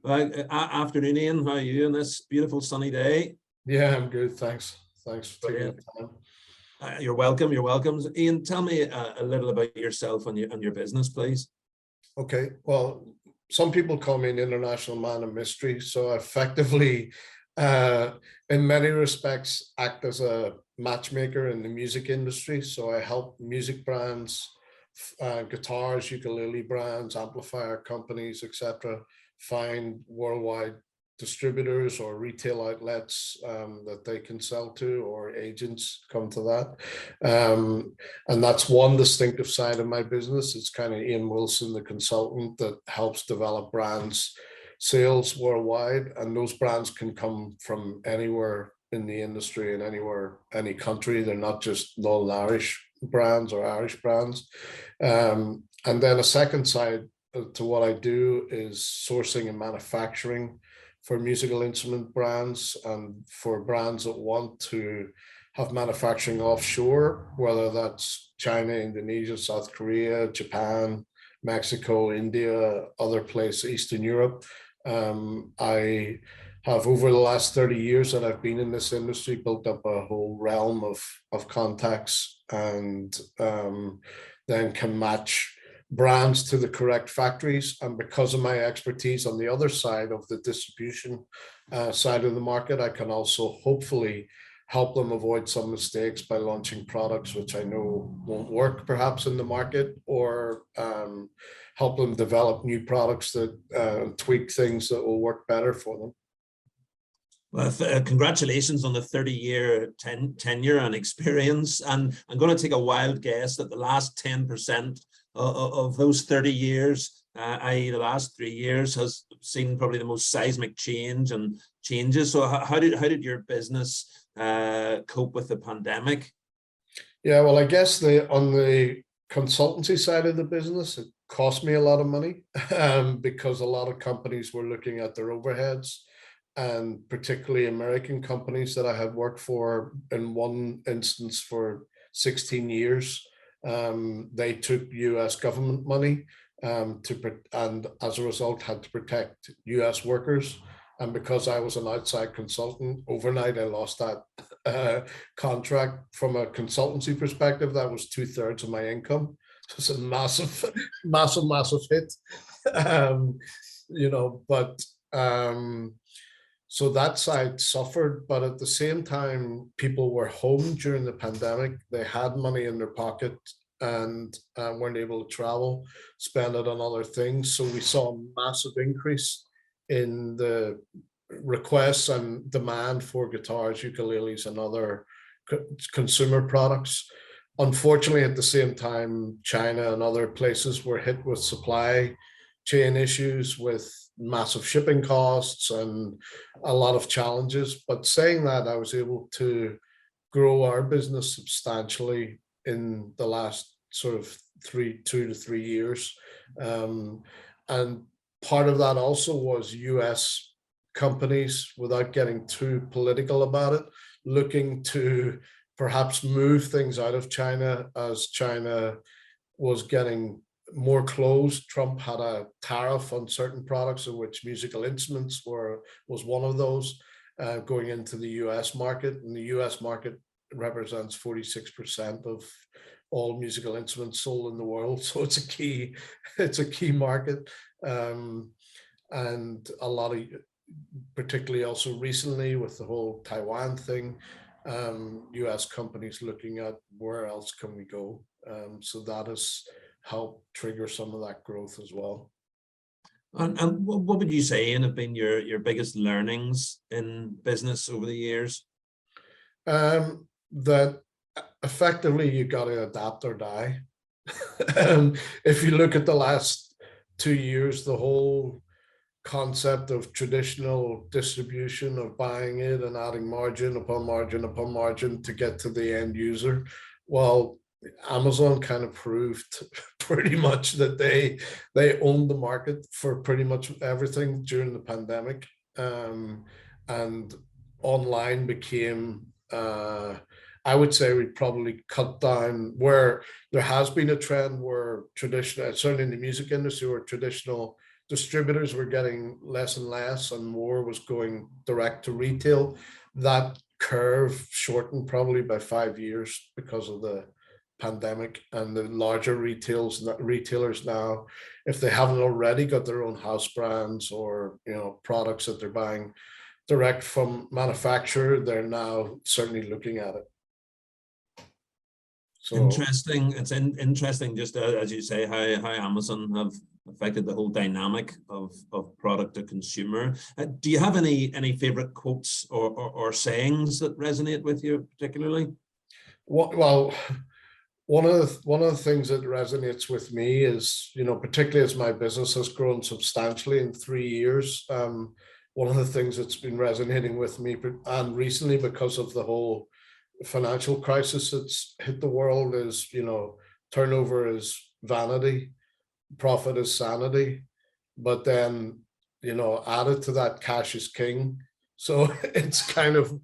Well, afternoon, Ian. How are you on this beautiful sunny day? Yeah, I'm good. Thanks. Thanks for taking Brilliant. the time. You're welcome. You're welcome. Ian, tell me a little about yourself and your business, please. Okay. Well, some people call me an international man of mystery. So I effectively, uh, in many respects, act as a matchmaker in the music industry. So I help music brands, guitars, ukulele brands, amplifier companies, etc., find worldwide distributors or retail outlets that they can sell to, or agents come to that. And that's one distinctive side of my business. It's kind of Ian Wilson, the consultant that helps develop brands sales worldwide, and those brands can come from anywhere in the industry and anywhere, any country. They're not just non-Irish brands or Irish brands. And then a second side to what I do is sourcing and manufacturing for musical instrument brands, and for brands that want to have manufacturing offshore, whether that's China, Indonesia, South Korea, Japan, Mexico, India, other places, Eastern Europe. I have, over the last 30 years that I've been in this industry, built up a whole realm of contacts, and then can match brands to the correct factories. And because of my expertise on the other side of the distribution side of the market, I can also hopefully help them avoid some mistakes by launching products which I know won't work perhaps in the market, or help them develop new products that tweak things that will work better for them. Well, congratulations on the 30-year tenure and experience. And I'm going to take a wild guess that the last 10% of those 30 years, i.e. the last 3 years, has seen probably the most seismic change and changes. So how did your business cope with the pandemic? Yeah, well, I guess on the consultancy side of the business, it cost me a lot of money because a lot of companies were looking at their overheads, and particularly American companies that I had worked for, in one instance for 16 years. They took US government money and as a result had to protect US workers. And because I was an outside consultant, overnight I lost that contract. From a consultancy perspective, that was 2/3 of my income. So it's a massive, massive hit. But so that side suffered, but at the same time, people were home during the pandemic. They had money in their pocket and weren't able to travel, spend it on other things. So we saw a massive increase in the requests and demand for guitars, ukuleles, and other consumer products. Unfortunately, at the same time, China and other places were hit with supply chain issues, with massive shipping costs and a lot of challenges. But saying that, I was able to grow our business substantially in the last sort of 2 to 3 years. And part of that also was US companies, without getting too political about it, looking to perhaps move things out of China as China was getting more closed. Trump had a tariff on certain products, of which musical instruments was one of those, going into the US market. And the US market represents 46% of all musical instruments sold in the world. So it's a key market. And a lot of, particularly also recently with the whole Taiwan thing, US companies looking at where else can we go. So that has helped trigger some of that growth as well. And what would you say, Ian, have been your biggest learnings in business over the years? That effectively you got to adapt or die. If you look at the last 2 years, the whole concept of traditional distribution, of buying it and adding margin upon margin upon margin to get to the end user, well, Amazon kind of proved pretty much that they owned the market for pretty much everything during the pandemic, and online became, I would say we probably cut down, where there has been a trend where traditional, certainly in the music industry, where traditional distributors were getting less and less and more was going direct to retail, that curve shortened probably by 5 years because of the pandemic. And the larger retailers now, if they haven't already got their own house brands or products that they're buying direct from manufacturer, they're now certainly looking at it. So interesting. It's interesting, just as you say, how Amazon have affected the whole dynamic of product to consumer. Do you have any favorite quotes or sayings that resonate with you particularly? Well, one of the things that resonates with me is, particularly as my business has grown substantially in 3 years, one of the things that's been resonating with me, and recently because of the whole financial crisis that's hit the world, is, turnover is vanity, profit is sanity, but then, added to that, cash is king. So it's kind of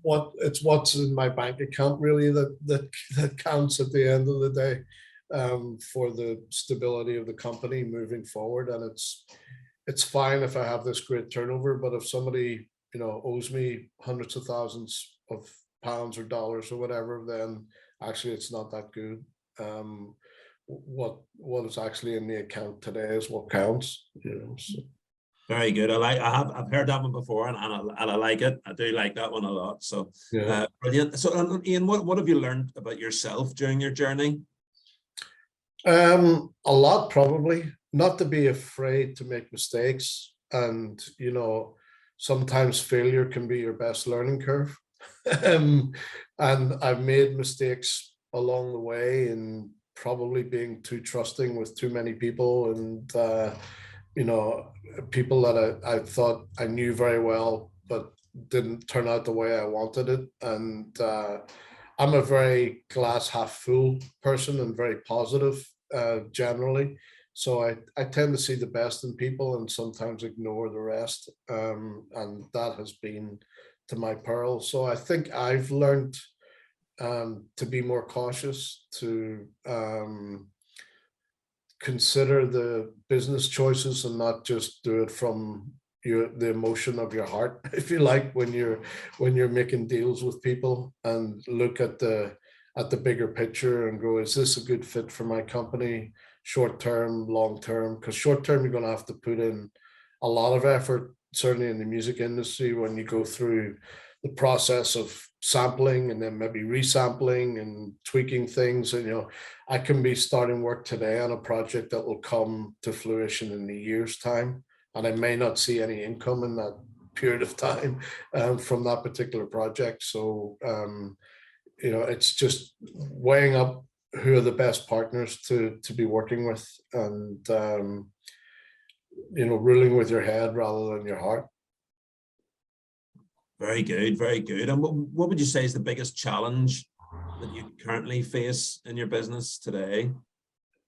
what's in my bank account really that counts at the end of the day, for the stability of the company moving forward. And it's fine if I have this great turnover, but if somebody owes me hundreds of thousands of pounds or dollars or whatever, then actually it's not that good. What is actually in the account today is what counts. So. Very good. I've heard that one before, and I like it. I do like that one a lot. So Yeah. brilliant. So Iain, what have you learned about yourself during your journey? A lot, probably. Not to be afraid to make mistakes, and sometimes failure can be your best learning curve. And I've made mistakes along the way, and probably being too trusting with too many people, and people that I thought I knew very well, but didn't turn out the way I wanted it. And I'm a very glass half full person and very positive generally. So I tend to see the best in people and sometimes ignore the rest. And that has been to my peril. So I think I've learned to be more cautious, to consider the business choices and not just do it from the emotion of your heart, if you like, when you're making deals with people, and look at the bigger picture and go, is this a good fit for my company, short term, long term? Because short term, you're going to have to put in a lot of effort, certainly in the music industry, when you go through the process of sampling and then maybe resampling and tweaking things. And I can be starting work today on a project that will come to fruition in a year's time, and I may not see any income in that period of time from that particular project. So it's just weighing up who are the best partners to be working with, and ruling with your head rather than your heart. Very good, very good. And what would you say is the biggest challenge that you currently face in your business today?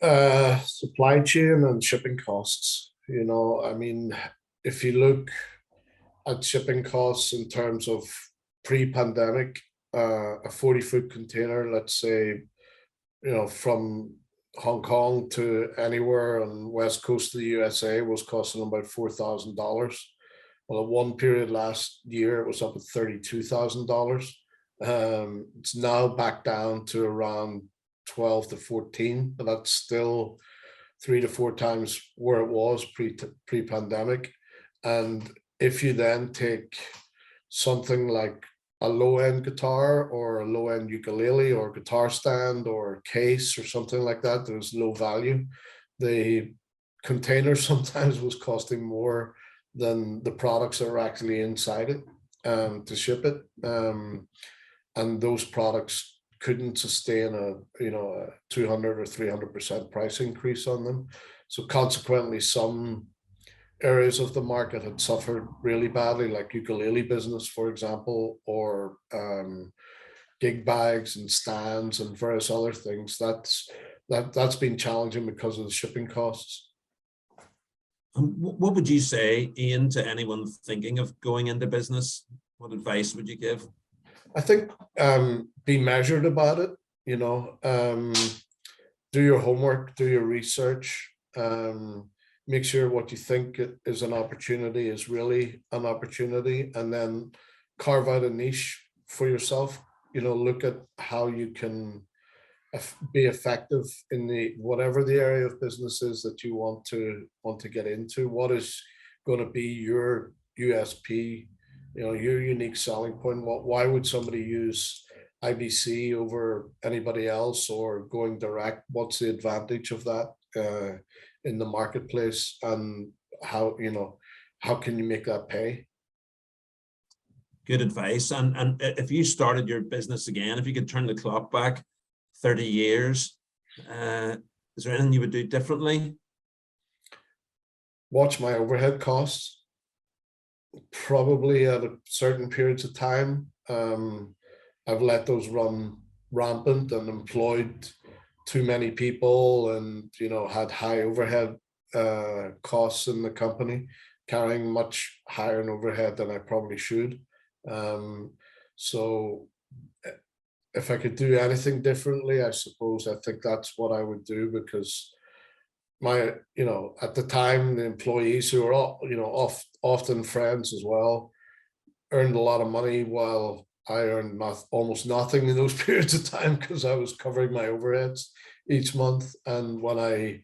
Supply chain and shipping costs. I mean, if you look at shipping costs in terms of pre-pandemic, a 40-foot container, let's say, from Hong Kong to anywhere on the west coast of the USA, was costing about $4,000. Well, at one period last year, it was up at $32,000. It's now back down to around 12 to 14, but that's still 3 to 4 times where it was pre-pandemic. And if you then take something like a low-end guitar or a low-end ukulele or guitar stand or case or something like that, there's low value, the container sometimes was costing more than the products that are actually inside it to ship it. And those products couldn't sustain a 200 or 300% price increase on them. So consequently, some areas of the market had suffered really badly, like ukulele business, for example, or gig bags and stands and various other things. That's been challenging because of the shipping costs. What would you say, Iain, to anyone thinking of going into business? What advice would you give? I think be measured about it, do your homework, do your research. make sure what you think is an opportunity is really an opportunity, and then carve out a niche for yourself. You know, look at how you can be effective in the whatever the area of business is that you want to get into. What is going to be your USP, you know, your unique selling point? Why would somebody use IBC over anybody else, or going direct? What's the advantage of that in the marketplace, and how, you know, how can you make that pay? Good advice. And if you started your business again, if you could turn the clock back 30 years, is there anything you would do differently? Watch my overhead costs, probably at a certain periods of time. I've let those run rampant and employed too many people, and, you know, had high overhead costs in the company, carrying much higher in overhead than I probably should. So if I could do anything differently, I suppose I think that's what I would do, because my, you know, at the time, the employees, who are all, you know, often friends as well, earned a lot of money, while I earned almost nothing in those periods of time, because I was covering my overheads each month. And when I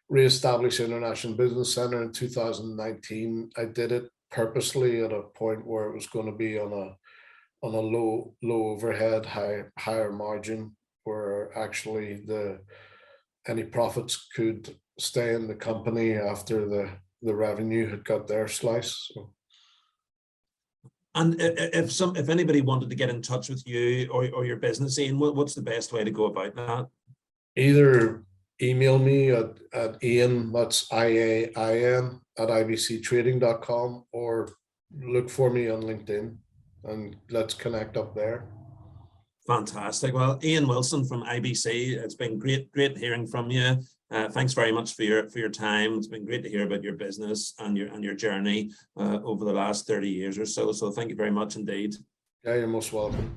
reestablished International Business Center in 2019, I did it purposely at a point where it was going to be on a low overhead, higher margin, where actually any profits could stay in the company after the revenue had got their slice. So. And if anybody wanted to get in touch with you or your business, Iain, what's the best way to go about that? Either email me at Iain, that's IAIN, at ibctrading.com, or look for me on LinkedIn and let's connect up there. Fantastic. Well, Iain Wilson from IBC, it's been great hearing from you. Thanks very much for your time. It's been great to hear about your business and your journey over the last 30 years or so. So thank you very much indeed. Yeah, you're most welcome.